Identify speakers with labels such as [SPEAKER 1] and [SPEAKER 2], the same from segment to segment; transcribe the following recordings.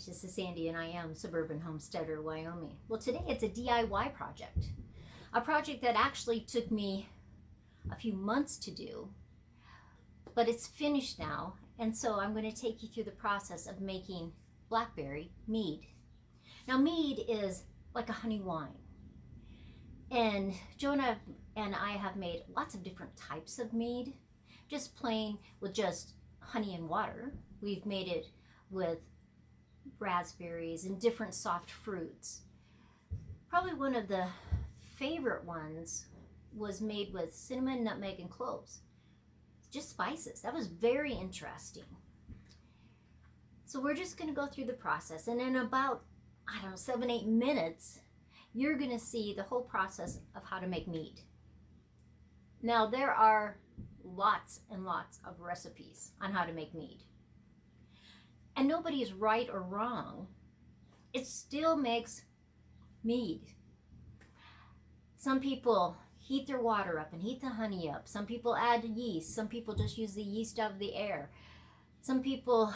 [SPEAKER 1] this is Sandy and I am Suburban Homesteader, Wyoming. Well, today it's a DIY project. A project that actually took me a few months to do, but it's finished now. And so I'm going to take you through the process of making Blackberry Mead. Now, mead is like a honey wine. And Jonah and I have made lots of different types of mead, just plain with just honey and water. We've made it with raspberries and different soft fruits. Probably one of the favorite ones was made with cinnamon, nutmeg, and cloves. Just spices. That was very interesting. So we're just going to go through the process, and in about, 7-8 minutes, you're going to see the whole process of how to make mead. Now, there are lots and lots of recipes on how to make mead. And nobody is right or wrong. It still makes mead. Some people heat their water up and heat the honey up. Some people add yeast. Some people just use the yeast out of the air. Some people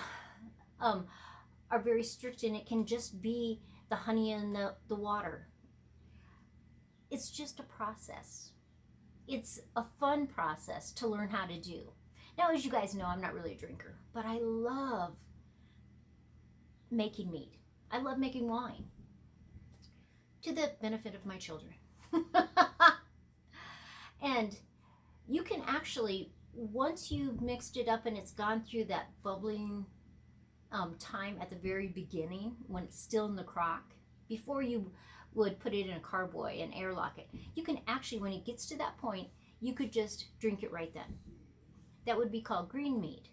[SPEAKER 1] are very strict, and it can just be the honey and the water. It's just a process. It's a fun process to learn how to do. Now, as you guys know, I'm not really a drinker, but I love making mead. I love making wine, to the benefit of my children. And you can actually, once you've mixed it up and it's gone through that bubbling time at the very beginning, when it's still in the crock, before you would put it in a carboy and airlock it, you can actually, when it gets to that point, you could just drink it right then. That would be called green mead.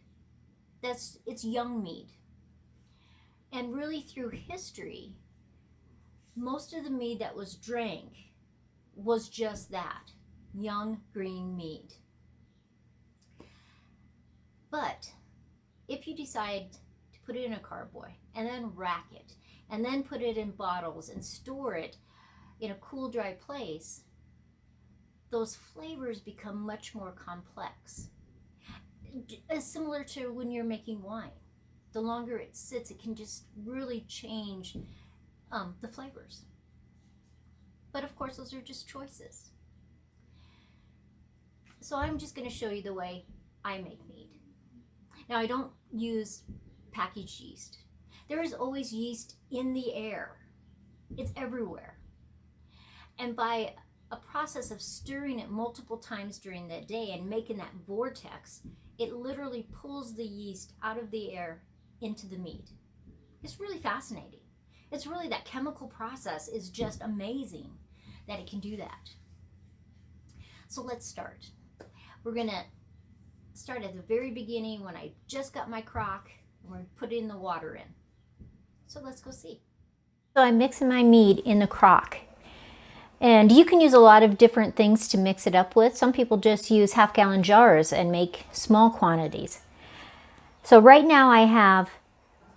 [SPEAKER 1] It's young mead. And really, through history, most of the mead that was drank was just that, young green mead. But if you decide to put it in a carboy and then rack it and then put it in bottles and store it in a cool, dry place, those flavors become much more complex. Similar to when you're making wine. The longer it sits, it can just really change the flavors. But of course, those are just choices. So I'm just going to show you the way I make mead. Now, I don't use packaged yeast. There is always yeast in the air. It's everywhere. And by a process of stirring it multiple times during the day and making that vortex, it literally pulls the yeast out of the air into the mead. It's really fascinating. It's really, that chemical process is just amazing that it can do that. So let's start. We're going to start at the very beginning when I just got my crock, and we're going to put in the water in. So let's go see. So I'm mixing my mead in the crock. And you can use a lot of different things to mix it up with. Some people just use half-gallon jars and make small quantities. So right now I have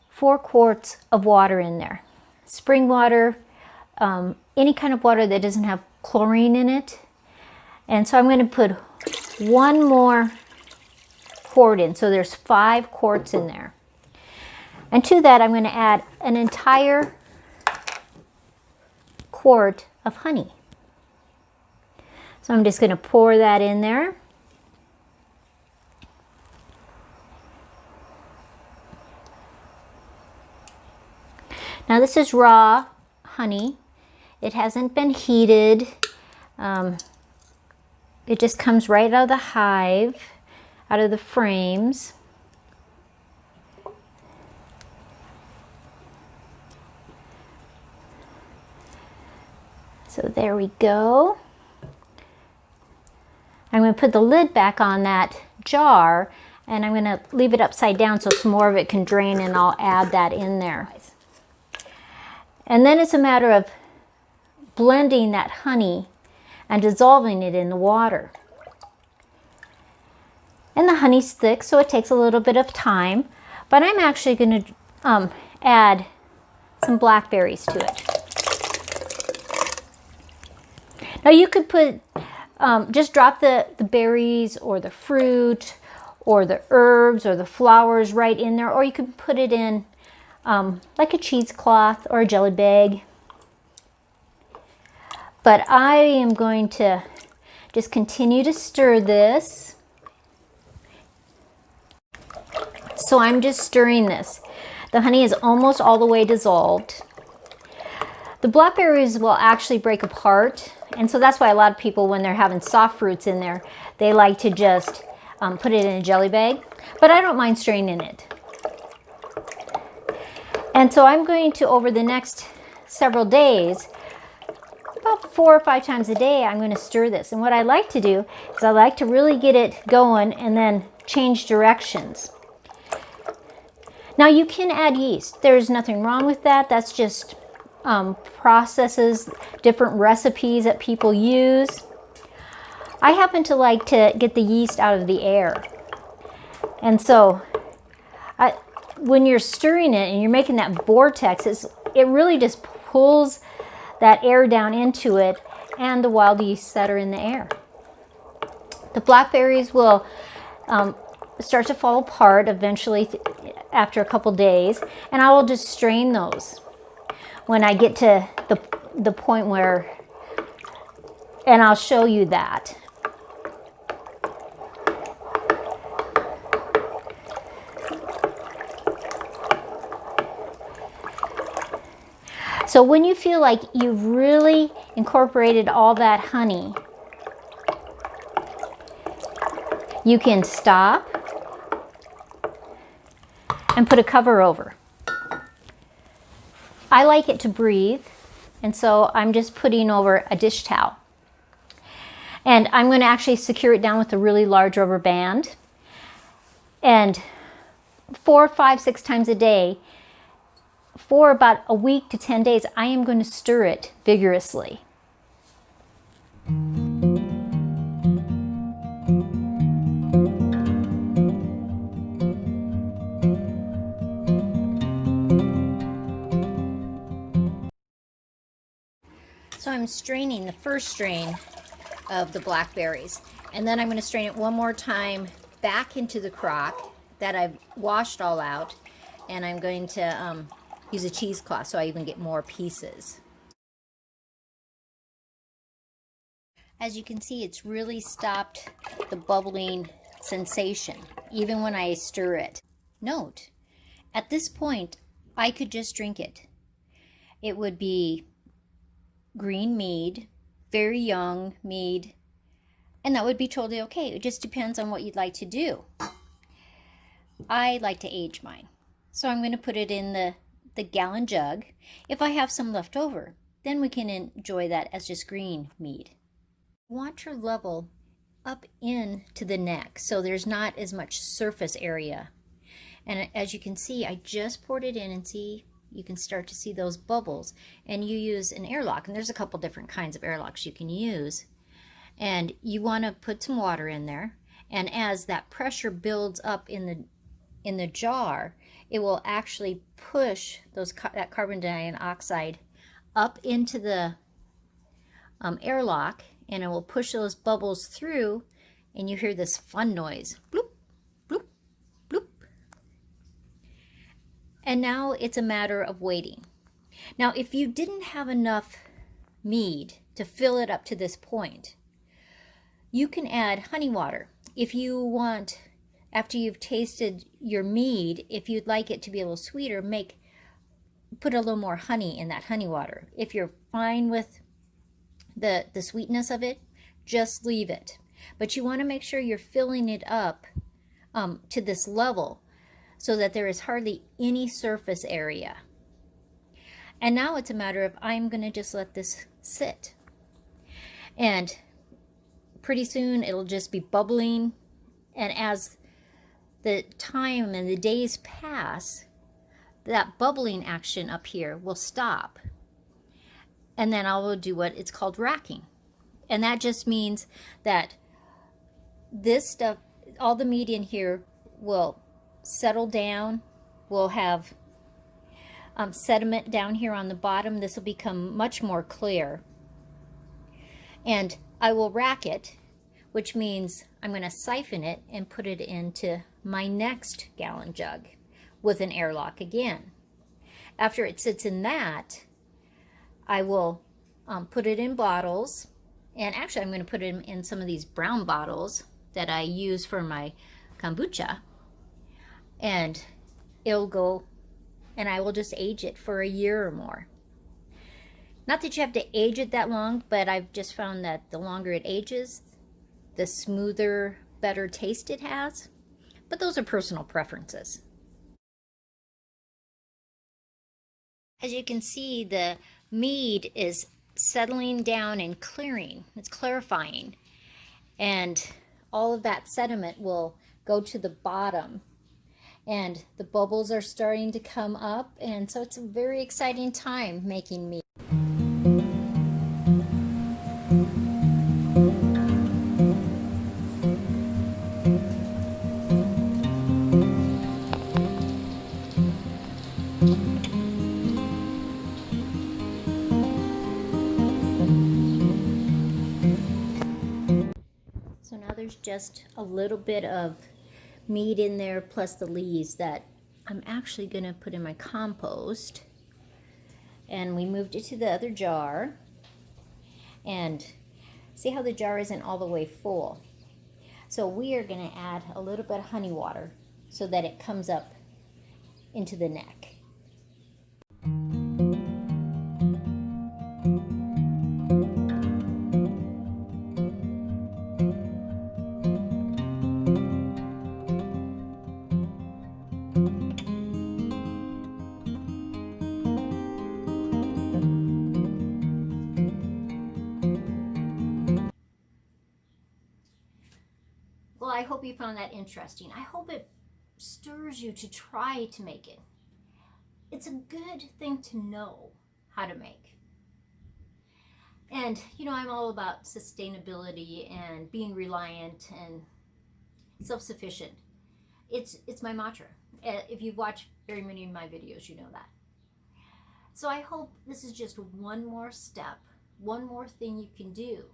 [SPEAKER 1] 4 quarts of water in there. Spring water, any kind of water that doesn't have chlorine in it. And so I'm going to put 1 more quart in. So there's 5 quarts in there. And to that I'm going to add an entire quart of honey. So I'm just going to pour that in there. Now this is raw honey. It hasn't been heated. It just comes right out of the hive, out of the frames. So there we go. I'm going to put the lid back on that jar, and I'm going to leave it upside down so some more of it can drain, and I'll add that in there. And then it's a matter of blending that honey and dissolving it in the water. And the honey's thick, so it takes a little bit of time, but I'm actually going to add some blackberries to it. Now you could put, just drop the berries or the fruit or the herbs or the flowers right in there, or you could put it in like a cheesecloth or a jelly bag. But I am going to just continue to stir this. So I'm just stirring this. The honey is almost all the way dissolved. The blackberries will actually break apart, and so that's why a lot of people, when they're having soft fruits in there, they like to just put it in a jelly bag, but I don't mind straining it. And so I'm going to, over the next several days, about 4 or 5 times a day, I'm going to stir this. And what I like to do is I like to really get it going and then change directions. Now you can add yeast. There's nothing wrong with that. That's just processes, different recipes that people use. I happen to like to get the yeast out of the air. And so when you're stirring it and you're making that vortex, it really just pulls that air down into it and the wild yeasts that are in the air. The blackberries will start to fall apart eventually after a couple days, and I will just strain those when I get to the point where, and I'll show you that. So when you feel like you've really incorporated all that honey, you can stop and put a cover over. I like it to breathe, and so I'm just putting over a dish towel. And I'm going to actually secure it down with a really large rubber band. And 4, 5, 6 times a day, for about a week to 10 days, I am going to stir it vigorously. So I'm straining the first strain of the blackberries, and then I'm going to strain it one more time back into the crock that I've washed all out, and I'm going to use a cheesecloth so I even get more pieces. As you can see, it's really stopped the bubbling sensation, even when I stir it. Note, at this point, I could just drink it. It would be green mead, very young mead, and that would be totally okay. It just depends on what you'd like to do. I like to age mine, so I'm going to put it in the gallon jug. If I have some left over, then we can enjoy that as just green mead. Water level up into the neck so there's not as much surface area. And as you can see, I just poured it in, and see, you can start to see those bubbles, and you use an airlock, and there's a couple different kinds of airlocks you can use, and you want to put some water in there, and as that pressure builds up in the jar, it will actually push that carbon dioxide up into the airlock, and it will push those bubbles through, and you hear this fun noise, bloop, bloop, bloop. And now it's a matter of waiting. Now, if you didn't have enough mead to fill it up to this point, you can add honey water. If you want, after you've tasted your mead, if you'd like it to be a little sweeter, put a little more honey in that honey water. If you're fine with the sweetness of it, just leave it. But you want to make sure you're filling it up to this level so that there is hardly any surface area. And now it's a matter of, I'm going to just let this sit. And pretty soon it'll just be bubbling, and as the time and the days pass, that bubbling action up here will stop. And then I will do what it's called racking. And that just means that this stuff, all the mead in here will settle down. We'll have sediment down here on the bottom. This will become much more clear. And I will rack it, which means I'm going to siphon it and put it into my next gallon jug with an airlock again. After it sits in that, I will put it in bottles. And actually, I'm going to put it in some of these brown bottles that I use for my kombucha. And it'll go, and I will just age it for a year or more. Not that you have to age it that long, but I've just found that the longer it ages, the smoother, better taste it has. But those are personal preferences. As you can see, the mead is settling down and clearing. It's clarifying. And all of that sediment will go to the bottom. And the bubbles are starting to come up. And so it's a very exciting time making mead. So now there's just a little bit of mead in there plus the leaves that I'm actually going to put in my compost. And we moved it to the other jar. And see how the jar isn't all the way full. So we are going to add a little bit of honey water so that it comes up into the neck. Well, I hope you found that interesting. I hope it stirs you to try to make it. It's a good thing to know how to make. And, you know, I'm all about sustainability and being reliant and self-sufficient. It's my mantra. If you've watched very many of my videos, you know that. So I hope this is just one more step, one more thing you can do.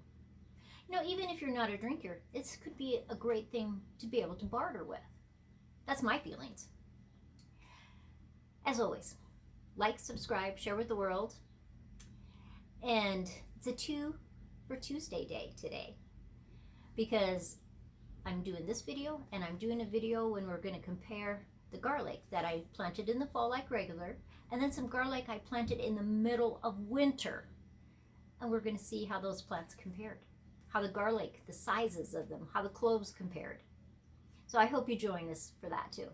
[SPEAKER 1] You know, even if you're not a drinker, this could be a great thing to be able to barter with. That's my feelings. As always, like, subscribe, share with the world. And it's a 2 for Tuesday day today, because I'm doing this video and I'm doing a video when we're going to compare the garlic that I planted in the fall like regular, and then some garlic I planted in the middle of winter. And we're going to see how those plants compared. How the garlic, the sizes of them, how the cloves compared. So I hope you join us for that too.